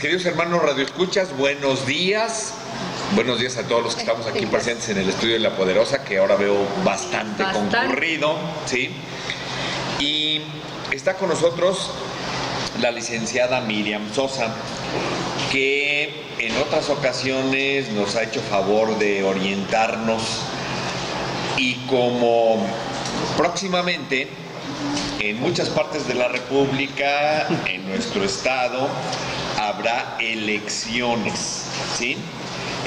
Queridos hermanos radioescuchas, buenos días. Buenos días a todos los que estamos aquí presentes en el estudio de La Poderosa, que ahora veo bastante concurrido, ¿sí? Y está con nosotros la licenciada Miriam Sosa, que en otras ocasiones nos ha hecho favor de orientarnos, y como próximamente en muchas partes de la República, en nuestro estado, habrá elecciones, ¿sí?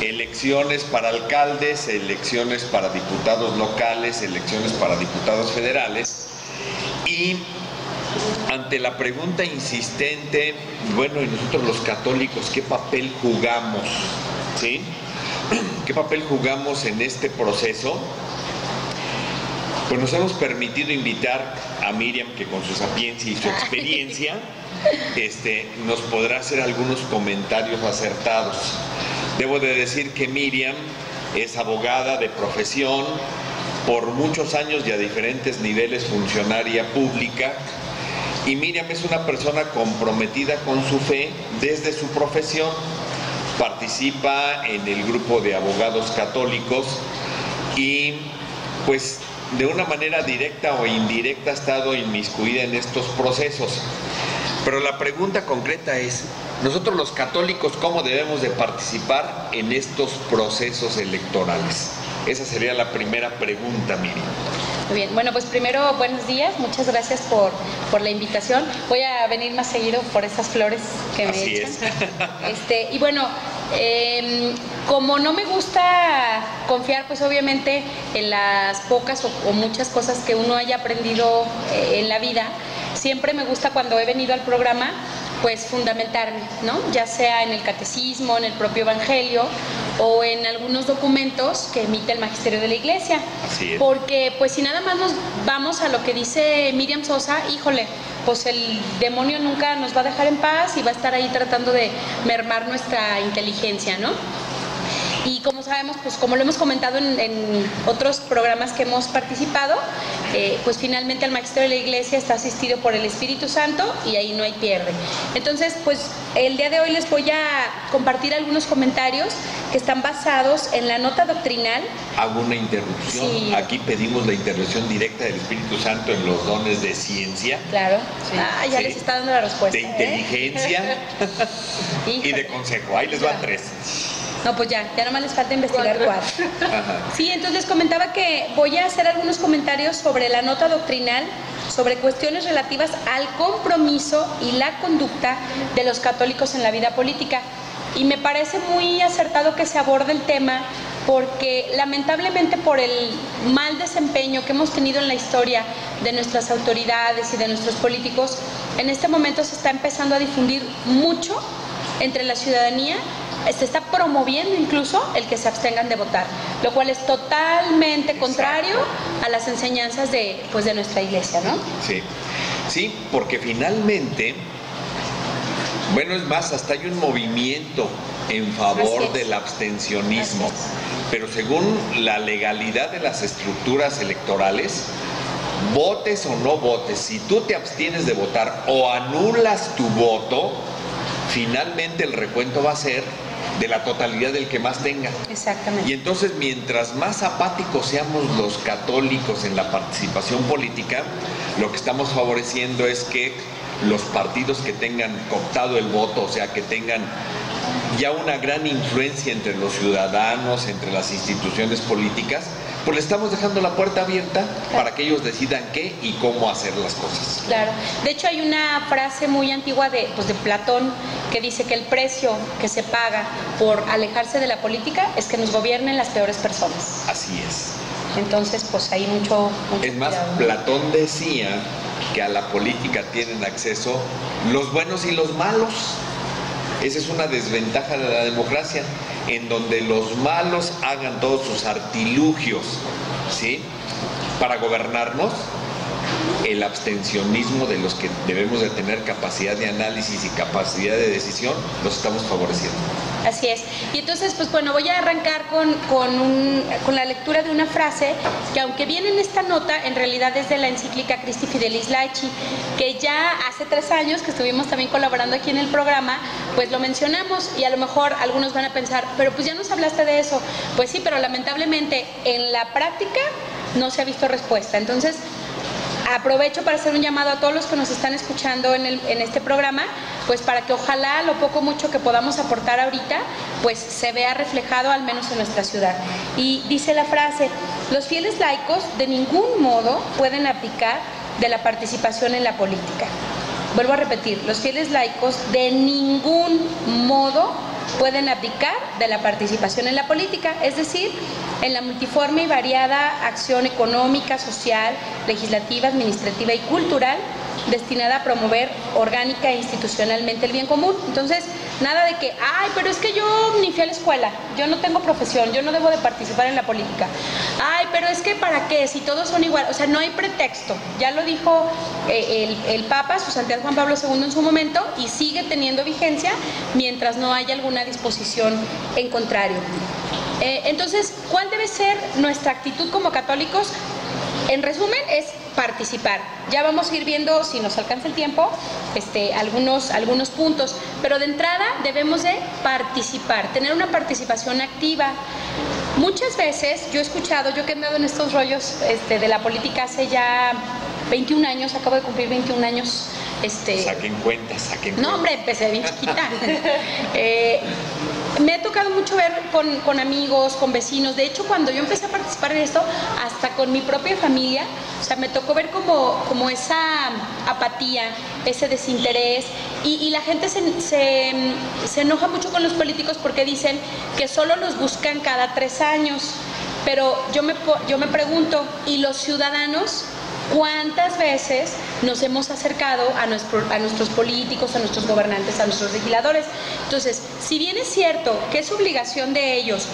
Elecciones para alcaldes, elecciones para diputados locales, elecciones para diputados federales. Y ante la pregunta insistente, bueno, ¿y nosotros los católicos qué papel jugamos? ¿Sí? ¿Qué papel jugamos en este proceso? Pues nos hemos permitido invitar a Miriam, que con su sapiencia y su experiencia nos podrá hacer algunos comentarios acertados. Debo de decir que Miriam es abogada de profesión, por muchos años y a diferentes niveles funcionaria pública, y Miriam es una persona comprometida con su fe desde su profesión. Participa en el grupo de abogados católicos y pues de una manera directa o indirecta ha estado inmiscuida en estos procesos. Pero la pregunta concreta es, nosotros los católicos, ¿cómo debemos de participar en estos procesos electorales? Esa sería la primera pregunta, Miriam. Muy bien, bueno, pues primero, buenos días, muchas gracias por la invitación. Voy a venir más seguido por esas flores que me echan. Y bueno, como no me gusta confiar, pues obviamente en las pocas o muchas cosas que uno haya aprendido en la vida, siempre me gusta cuando he venido al programa, pues fundamentarme, ¿no? Ya sea en el catecismo, en el propio evangelio o en algunos documentos que emite el magisterio de la iglesia. Así es. Porque pues si nada más nos vamos a lo que dice Miriam Sosa, híjole, pues el demonio nunca nos va a dejar en paz y va a estar ahí tratando de mermar nuestra inteligencia, ¿no? Y como sabemos, pues como lo hemos comentado en otros programas que hemos participado, pues finalmente el magisterio de la iglesia está asistido por el Espíritu Santo y ahí no hay pierde. Entonces, pues el día de hoy les voy a compartir algunos comentarios que están basados en la nota doctrinal. Hago una interrupción. Sí. Aquí pedimos la intervención directa del Espíritu Santo en los dones de ciencia. Claro. Sí. Ya les está dando la respuesta. De inteligencia y de consejo. Ahí les van 3. No, pues ya nomás les falta investigar 4. Sí, entonces les comentaba que voy a hacer algunos comentarios sobre la nota doctrinal, sobre cuestiones relativas al compromiso y la conducta de los católicos en la vida política. Y me parece muy acertado que se aborde el tema porque lamentablemente por el mal desempeño que hemos tenido en la historia de nuestras autoridades y de nuestros políticos, en este momento se está empezando a difundir mucho entre la ciudadanía. Se está promoviendo incluso el que se abstengan de votar, lo cual es totalmente contrario a las enseñanzas de nuestra iglesia, ¿no? Sí, porque finalmente, bueno, es más, hasta hay un movimiento en favor del abstencionismo, pero según la legalidad de las estructuras electorales, votes o no votes, si tú te abstienes de votar o anulas tu voto, finalmente el recuento va a ser de la totalidad del que más tenga. Exactamente. Y entonces, mientras más apáticos seamos los católicos en la participación política, lo que estamos favoreciendo es que los partidos que tengan cooptado el voto, o sea, que tengan ya una gran influencia entre los ciudadanos, entre las instituciones políticas, pues le estamos dejando la puerta abierta para que ellos decidan qué y cómo hacer las cosas. Claro. De hecho, hay una frase muy antigua de Platón que dice que el precio que se paga por alejarse de la política es que nos gobiernen las peores personas. Así es. Entonces, pues hay mucho es más, cuidado. Platón decía que a la política tienen acceso los buenos y los malos. Esa es una desventaja de la democracia, en donde los malos hagan todos sus artilugios, ¿sí?, para gobernarnos, el abstencionismo de los que debemos de tener capacidad de análisis y capacidad de decisión, los estamos favoreciendo. Así es. Y entonces, pues bueno, voy a arrancar con la lectura de una frase que, aunque viene en esta nota, en realidad es de la encíclica Christi Fidelis Laici, que ya hace 3 años que estuvimos también colaborando aquí en el programa, pues lo mencionamos, y a lo mejor algunos van a pensar, pero pues ya nos hablaste de eso. Pues sí, pero lamentablemente en la práctica no se ha visto respuesta. Entonces, aprovecho para hacer un llamado a todos los que nos están escuchando en este programa, pues para que ojalá lo poco mucho que podamos aportar ahorita, pues se vea reflejado al menos en nuestra ciudad. Y dice la frase: los fieles laicos de ningún modo pueden abdicar de la participación en la política. Vuelvo a repetir, los fieles laicos de ningún modo pueden abdicar de la participación en la política, es decir, en la multiforme y variada acción económica, social, legislativa, administrativa y cultural destinada a promover orgánica e institucionalmente el bien común. Entonces, nada de que, ay, pero es que yo ni fui a la escuela, yo no tengo profesión, yo no debo de participar en la política. Ay, pero es que ¿para qué? Si todos son igual. O sea, no hay pretexto. Ya lo dijo el Papa, su Santidad Juan Pablo II en su momento, y sigue teniendo vigencia mientras no haya alguna disposición en contrario. Entonces, ¿cuál debe ser nuestra actitud como católicos? En resumen, es participar. Ya vamos a ir viendo, si nos alcanza el tiempo, algunos puntos, pero de entrada debemos de participar, tener una participación activa. Muchas veces yo he escuchado, yo que he andado en estos rollos de la política hace ya 21 años, acabo de cumplir 21 años. Saquen cuentas. No, hombre, empecé bien chiquita. Me ha tocado mucho ver con amigos, con vecinos. De hecho, cuando yo empecé a participar en esto, hasta con mi propia familia, o sea, me tocó ver como esa apatía, ese desinterés, y la gente se enoja mucho con los políticos porque dicen que solo los buscan cada 3 años. Pero yo me pregunto, ¿y los ciudadanos? ¿Cuántas veces nos hemos acercado a nuestros políticos, a nuestros gobernantes, a nuestros legisladores? Entonces, si bien es cierto que es obligación de ellos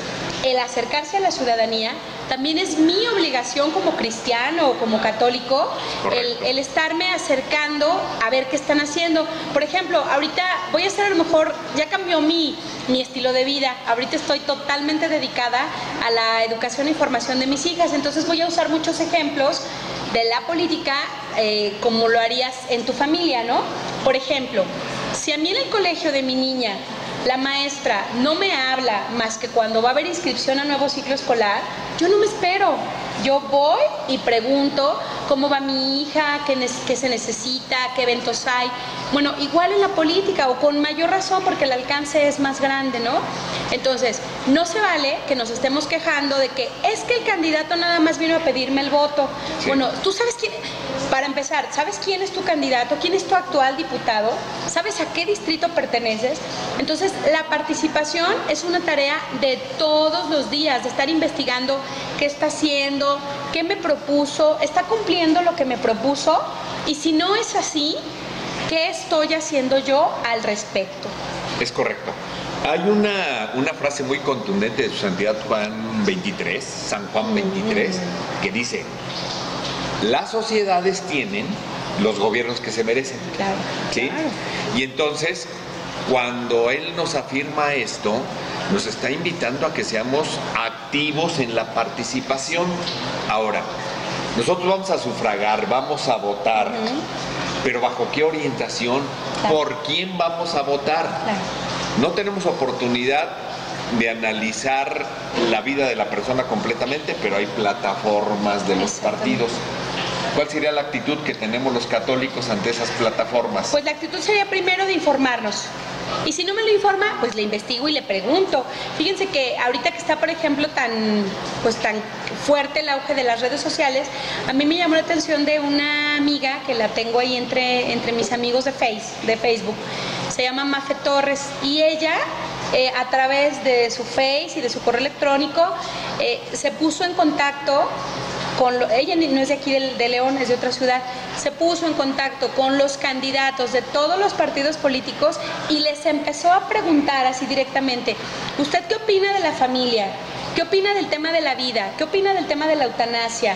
el acercarse a la ciudadanía, también es mi obligación como cristiano o como católico el estarme acercando a ver qué están haciendo. Por ejemplo, ahorita voy a hacer, a lo mejor, ya cambió mi estilo de vida. Ahorita estoy totalmente dedicada a la educación e información de mis hijas, entonces voy a usar muchos ejemplos de la política como lo harías en tu familia, ¿no? Por ejemplo, si a mí en el colegio de mi niña la maestra no me habla más que cuando va a haber inscripción a nuevo ciclo escolar, yo no me espero. Yo voy y pregunto cómo va mi hija, qué se necesita, qué eventos hay. Bueno, igual en la política, o con mayor razón porque el alcance es más grande, ¿no? Entonces, no se vale que nos estemos quejando de que es que el candidato nada más vino a pedirme el voto. Sí. Bueno, tú sabes quién, para empezar, ¿sabes quién es tu candidato? ¿Quién es tu actual diputado? ¿Sabes a qué distrito perteneces? Entonces, la participación es una tarea de todos los días, de estar investigando qué está haciendo, qué me propuso, está cumpliendo lo que me propuso, y si no es así, ¿qué estoy haciendo yo al respecto? Es correcto. Hay una frase muy contundente de su Santidad Juan 23, San Juan 23, que dice: las sociedades tienen los gobiernos que se merecen. Claro, ¿sí? Claro. Y entonces, cuando él nos afirma esto, nos está invitando a que seamos activos en la participación. Ahora, nosotros vamos a sufragar, vamos a votar, pero ¿bajo qué orientación? Claro. ¿Por quién vamos a votar? Claro. No tenemos oportunidad de analizar la vida de la persona completamente, pero hay plataformas de los partidos. ¿Cuál sería la actitud que tenemos los católicos ante esas plataformas? Pues la actitud sería primero de informarnos. Y si no me lo informa, pues le investigo y le pregunto. Fíjense que ahorita que está, por ejemplo, tan fuerte el auge de las redes sociales, a mí me llamó la atención de una amiga que la tengo ahí entre mis amigos de Facebook. Se llama Mafe Torres, y ella, a través de su Face y de su correo electrónico, se puso en contacto ella no es de aquí de León, es de otra ciudad. Se puso en contacto con los candidatos de todos los partidos políticos y les empezó a preguntar así directamente: ¿usted qué opina de la familia? ¿Qué opina del tema de la vida? ¿Qué opina del tema de la eutanasia?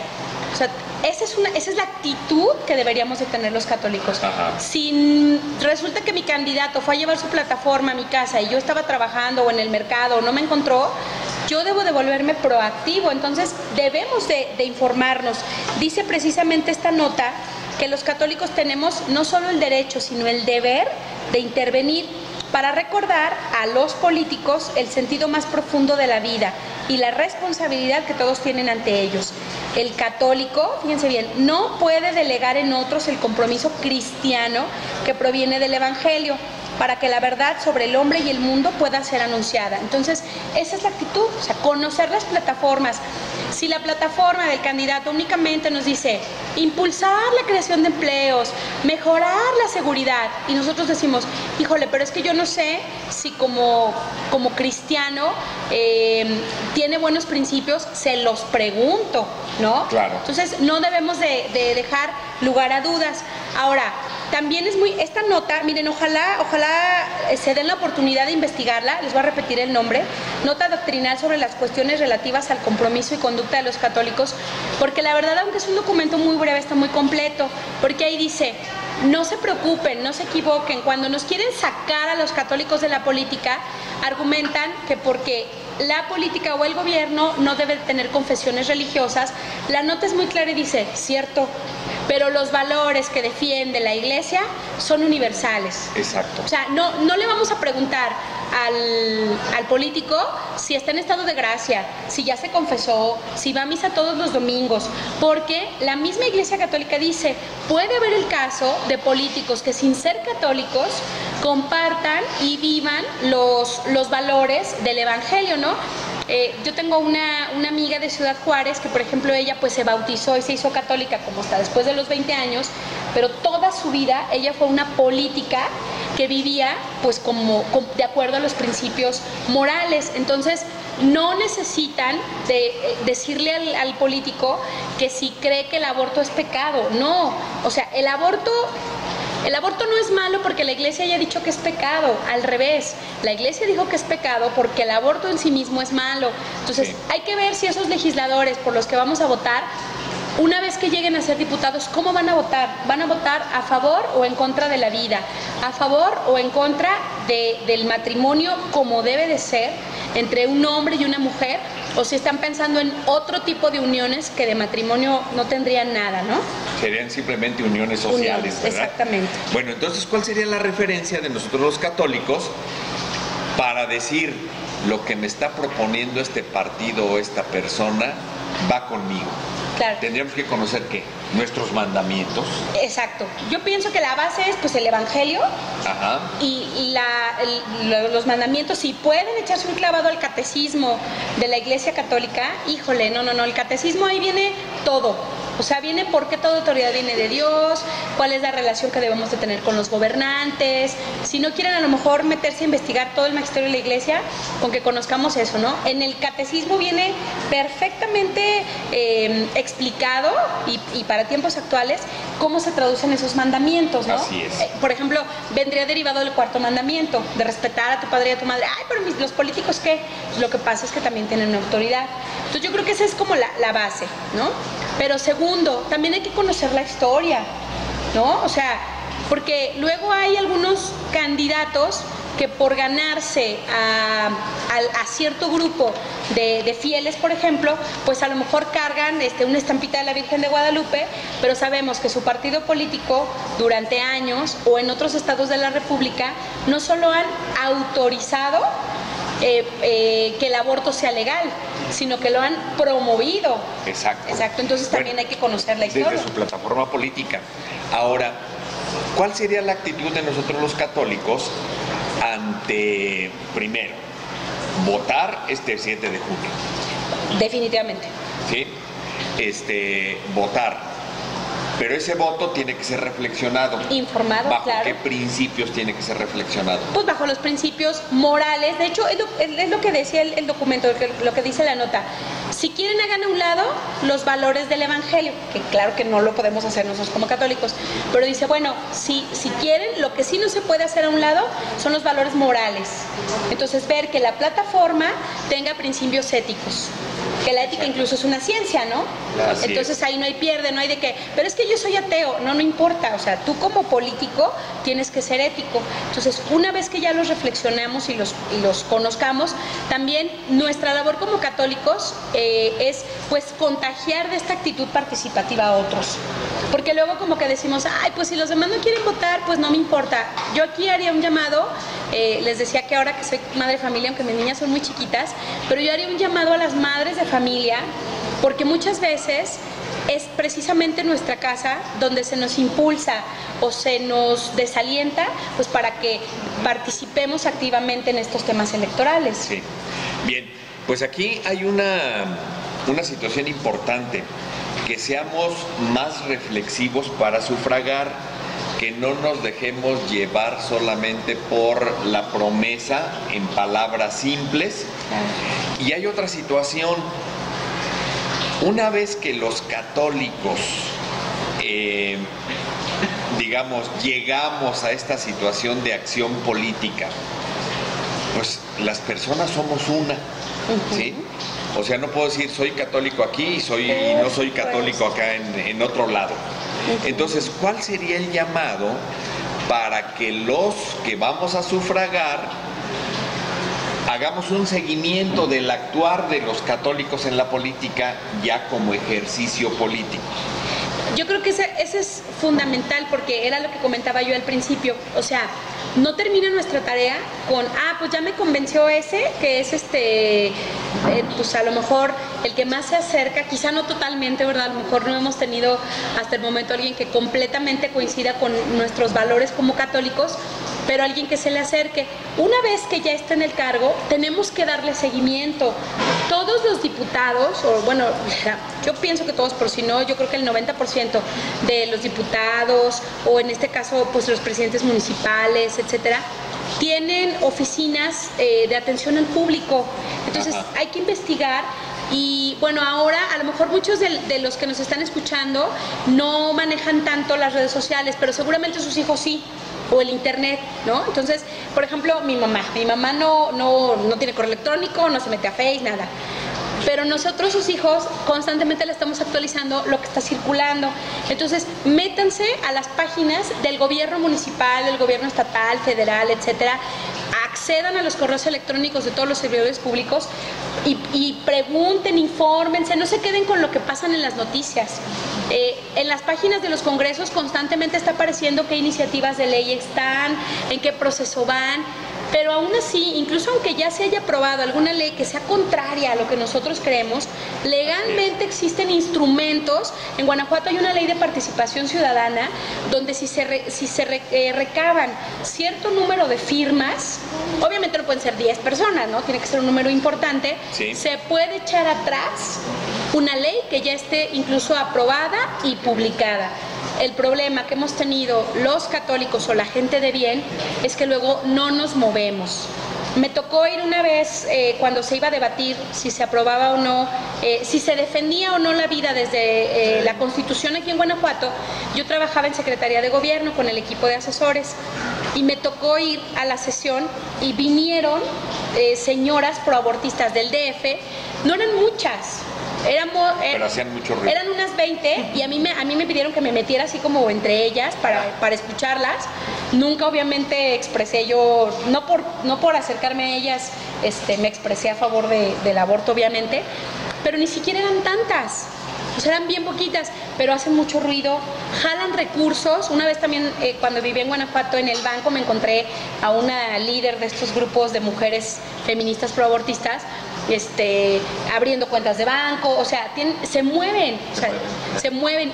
O sea, esa es la actitud que deberíamos de tener los católicos. Si resulta que mi candidato fue a llevar su plataforma a mi casa y yo estaba trabajando o en el mercado o no me encontró, yo debo de volverme proactivo. Entonces debemos de informarnos. Dice precisamente esta nota que los católicos tenemos no solo el derecho, sino el deber de intervenir para recordar a los políticos el sentido más profundo de la vida y la responsabilidad que todos tienen ante ellos. El católico, fíjense bien, no puede delegar en otros el compromiso cristiano que proviene del Evangelio para que la verdad sobre el hombre y el mundo pueda ser anunciada. Entonces, esa es la actitud, o sea, conocer las plataformas. Si la plataforma del candidato únicamente nos dice impulsar la creación de empleos, mejorar la seguridad, y nosotros decimos, híjole, pero es que yo no sé si como cristiano tiene buenos principios, se los pregunto, ¿no? Claro. Entonces, no debemos de dejar lugar a dudas. Ahora, también es esta nota, miren, ojalá se den la oportunidad de investigarla, les voy a repetir el nombre, nota doctrinal sobre las cuestiones relativas al compromiso y conducta de los católicos, porque la verdad, aunque es un documento muy breve, está muy completo, porque ahí dice, no se preocupen, no se equivoquen, cuando nos quieren sacar a los católicos de la política, argumentan que porque la política o el gobierno no debe tener confesiones religiosas. La nota es muy clara y dice, cierto, pero los valores que defiende la Iglesia son universales. Exacto. O sea, no le vamos a preguntar al político si está en estado de gracia, si ya se confesó, si va a misa todos los domingos, porque la misma Iglesia Católica dice, puede haber el caso de políticos que sin ser católicos compartan y vivan los valores del Evangelio, ¿no? Yo tengo una amiga de Ciudad Juárez que, por ejemplo, ella pues se bautizó y se hizo católica como hasta después de los 20 años, pero toda su vida ella fue una política que vivía pues de acuerdo a los principios morales. Entonces no necesitan decirle al político que si cree que el aborto es pecado, no, o sea, el aborto no es malo porque la Iglesia haya dicho que es pecado, al revés, la Iglesia dijo que es pecado porque el aborto en sí mismo es malo. Entonces sí, hay que ver si esos legisladores por los que vamos a votar, una vez que lleguen a ser diputados, ¿cómo van a votar? ¿Van a votar a favor o en contra de la vida? ¿A favor o en contra del matrimonio como debe de ser entre un hombre y una mujer? ¿O si están pensando en otro tipo de uniones que de matrimonio no tendrían nada, ¿no? Serían simplemente uniones sociales, ¿verdad? Exactamente. Bueno, entonces, ¿cuál sería la referencia de nosotros los católicos para decir lo que me está proponiendo este partido o esta persona va conmigo? Claro. Tendríamos que conocer ¿qué? Nuestros mandamientos. Exacto. Yo pienso que la base es pues el Evangelio. Ajá. Y los mandamientos. Si pueden echarse un clavado al catecismo de la Iglesia Católica, híjole, no, el catecismo ahí viene todo. O sea, viene por qué toda autoridad viene de Dios, cuál es la relación que debemos de tener con los gobernantes. Si no quieren a lo mejor meterse a investigar todo el magisterio de la Iglesia, con que conozcamos eso, ¿no? En el catecismo viene perfectamente explicado y para tiempos actuales cómo se traducen esos mandamientos, ¿no? Así es. Por ejemplo, vendría derivado del cuarto mandamiento, de respetar a tu padre y a tu madre. Ay, pero los políticos, ¿qué? Lo que pasa es que también tienen una autoridad. Entonces yo creo que esa es como la base, ¿no? Pero segundo, también hay que conocer la historia, ¿no? O sea, porque luego hay algunos candidatos que por ganarse a cierto grupo de fieles, por ejemplo, pues a lo mejor cargan una estampita de la Virgen de Guadalupe, pero sabemos que su partido político durante años o en otros estados de la República no solo han autorizado que el aborto sea legal, sino que lo han promovido. Exacto. Entonces también hay que conocer la historia. Desde su plataforma política. Ahora, ¿cuál sería la actitud de nosotros los católicos ante, primero, votar este 7 de junio? Definitivamente. ¿Sí? Votar. Pero ese voto tiene que ser reflexionado. Informado, ¿Bajo claro. qué principios tiene que ser reflexionado? Pues bajo los principios morales. De hecho, es lo que decía el documento, lo que dice la nota. Si quieren, hagan a un lado los valores del Evangelio, que claro que no lo podemos hacer nosotros como católicos, pero dice, bueno, si quieren, lo que sí no se puede hacer a un lado son los valores morales. Entonces, ver que la plataforma tenga principios éticos, que la ética incluso es una ciencia, ¿no? Entonces ahí no hay pierde, no hay de que, pero es que yo soy ateo, no importa, o sea, tú como político tienes que ser ético. Entonces, una vez que ya los reflexionamos y los conozcamos, también nuestra labor como católicos es pues contagiar de esta actitud participativa a otros, porque luego como que decimos, ay, pues si los demás no quieren votar, pues no me importa. Yo aquí haría un llamado, les decía que ahora que soy madre de familia, aunque mis niñas son muy chiquitas, pero yo haría un llamado a las madres de familia, porque muchas veces es precisamente nuestra casa donde se nos impulsa o se nos desalienta, pues para que participemos activamente en estos temas electorales. Sí. Bien, pues aquí hay una situación importante, que seamos más reflexivos para sufragar, que no nos dejemos llevar solamente por la promesa en palabras simples. Y hay otra situación. Una vez que los católicos, digamos, llegamos a esta situación de acción política, pues las personas somos una, ¿sí? O sea, no puedo decir soy católico aquí y no soy católico acá en otro lado. Entonces, ¿cuál sería el llamado para que los que vamos a sufragar hagamos un seguimiento del actuar de los católicos en la política ya como ejercicio político? Yo creo que ese es fundamental, porque era lo que comentaba yo al principio. O sea, no termina nuestra tarea con, pues ya me convenció ese, que es pues a lo mejor el que más se acerca, quizá no totalmente, ¿verdad? A lo mejor no hemos tenido hasta el momento alguien que completamente coincida con nuestros valores como católicos, pero alguien que se le acerque. Una vez que ya está en el cargo, tenemos que darle seguimiento. Todos los diputados, o bueno, yo pienso que todos, por si no, yo creo que el 90% de los diputados, o en este caso, pues los presidentes municipales, etcétera, tienen oficinas de atención al público. Entonces, hay que investigar. Y bueno, ahora a lo mejor muchos de los que nos están escuchando no manejan tanto las redes sociales, pero seguramente sus hijos sí, o el internet, ¿no? Entonces, por ejemplo, mi mamá no tiene correo electrónico, no se mete a Facebook, nada. Pero nosotros, sus hijos, constantemente le estamos actualizando lo que está circulando. Entonces, métanse a las páginas del gobierno municipal, del gobierno estatal, federal, etcétera. Accedan a los correos electrónicos de todos los servidores públicos y pregunten, infórmense, no se queden con lo que pasan en las noticias. En las páginas de los congresos constantemente está apareciendo qué iniciativas de ley están, en qué proceso van. Pero aún así, incluso aunque ya se haya aprobado alguna ley que sea contraria a lo que nosotros creemos, legalmente existen instrumentos. En Guanajuato hay una ley de participación ciudadana donde si se recaban cierto número de firmas, obviamente no pueden ser 10 personas, ¿no? Tiene que ser un número importante, sí. Se puede echar atrás una ley que ya esté incluso aprobada y publicada. El problema que hemos tenido los católicos o la gente de bien es que luego no nos movemos. Me tocó ir una vez cuando se iba a debatir si se aprobaba o no, si se defendía o no la vida desde la Constitución aquí en Guanajuato. Yo trabajaba en Secretaría de Gobierno con el equipo de asesores y me tocó ir a la sesión y vinieron señoras proabortistas del DF, no eran muchas. Pero hacían mucho ruido. Eran unas 20 y a mí me pidieron que me metiera así como entre ellas para escucharlas. Nunca obviamente expresé yo, no por acercarme a ellas, me expresé a favor del aborto obviamente, pero ni siquiera eran tantas. O sea, eran bien poquitas, pero hacen mucho ruido, jalan recursos. Una vez también, cuando viví en Guanajuato, en el banco me encontré a una líder de estos grupos de mujeres feministas proabortistas, abriendo cuentas de banco, o sea, se mueven,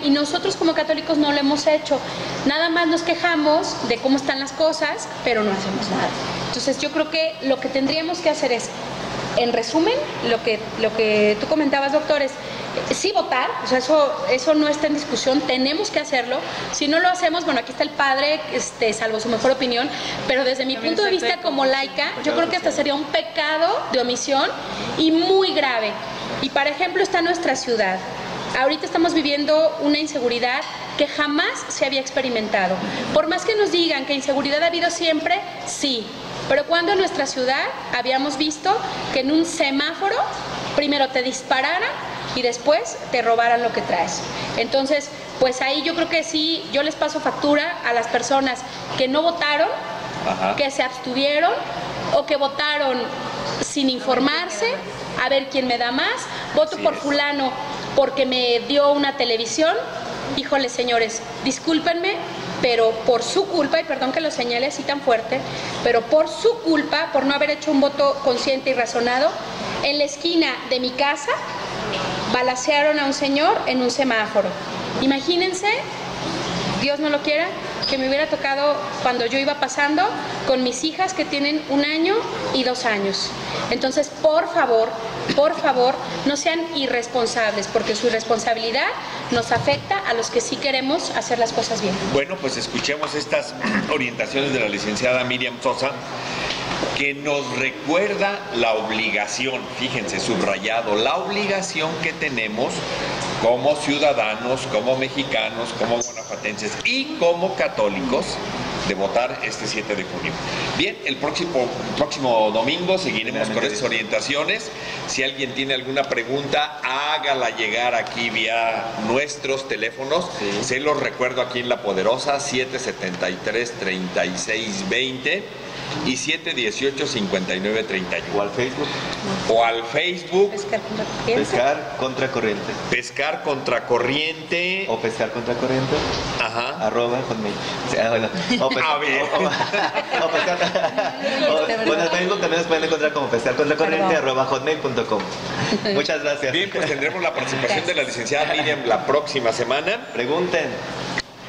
y nosotros como católicos no lo hemos hecho. Nada más nos quejamos de cómo están las cosas, pero no hacemos nada. Entonces yo creo que lo que tendríamos que hacer es, en resumen, lo que tú comentabas, doctores, sí votar, o sea, eso no está en discusión, tenemos que hacerlo. Si no lo hacemos, bueno, aquí está el padre, salvo su mejor opinión, pero desde mi punto de vista como laica, yo creo que hasta sería un pecado de omisión y muy grave. Y por ejemplo está nuestra ciudad. Ahorita estamos viviendo una inseguridad que jamás se había experimentado. Por más que nos digan que inseguridad ha habido siempre, sí. Pero cuando en nuestra ciudad habíamos visto que en un semáforo primero te dispararan y después te robaran lo que traes. Entonces, pues ahí yo creo que sí, yo les paso factura a las personas que no votaron, que se abstuvieron o que votaron sin informarse, a ver quién me da más, voto por fulano porque me dio una televisión. Híjole, señores, discúlpenme, pero por su culpa, y perdón que lo señale así tan fuerte, pero por su culpa, por no haber hecho un voto consciente y razonado, en la esquina de mi casa balacearon a un señor en un semáforo. Imagínense, Dios no lo quiera, que me hubiera tocado cuando yo iba pasando con mis hijas que tienen 1 año y 2 años. Entonces, por favor, no sean irresponsables, porque su irresponsabilidad nos afecta a los que sí queremos hacer las cosas bien. Bueno, pues escuchemos estas orientaciones de la licenciada Miriam Sosa, que nos recuerda la obligación, fíjense, subrayado, la obligación que tenemos como ciudadanos, como mexicanos, como guanajuatenses y como católicos de votar este 7 de junio. Bien, el próximo domingo seguiremos con estas orientaciones. Si alguien tiene alguna pregunta, hágala llegar aquí vía nuestros teléfonos. Se los recuerdo aquí en La Poderosa, 773-3620 y 718-5931. O al Facebook. O al Facebook. Pescar contra corriente. Pescar contra corriente. O pescar contra corriente. Ajá. @hotmail. Bueno, o pescar. Bueno, en Facebook también nos pueden encontrar como pescar contra corriente @hotmail.com. Muchas gracias. Bien, pues tendremos la participación de la licenciada Miriam la próxima semana. Pregunten.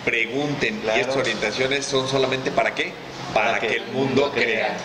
Claro. Y estas orientaciones son solamente ¿para qué? Para que el mundo crea.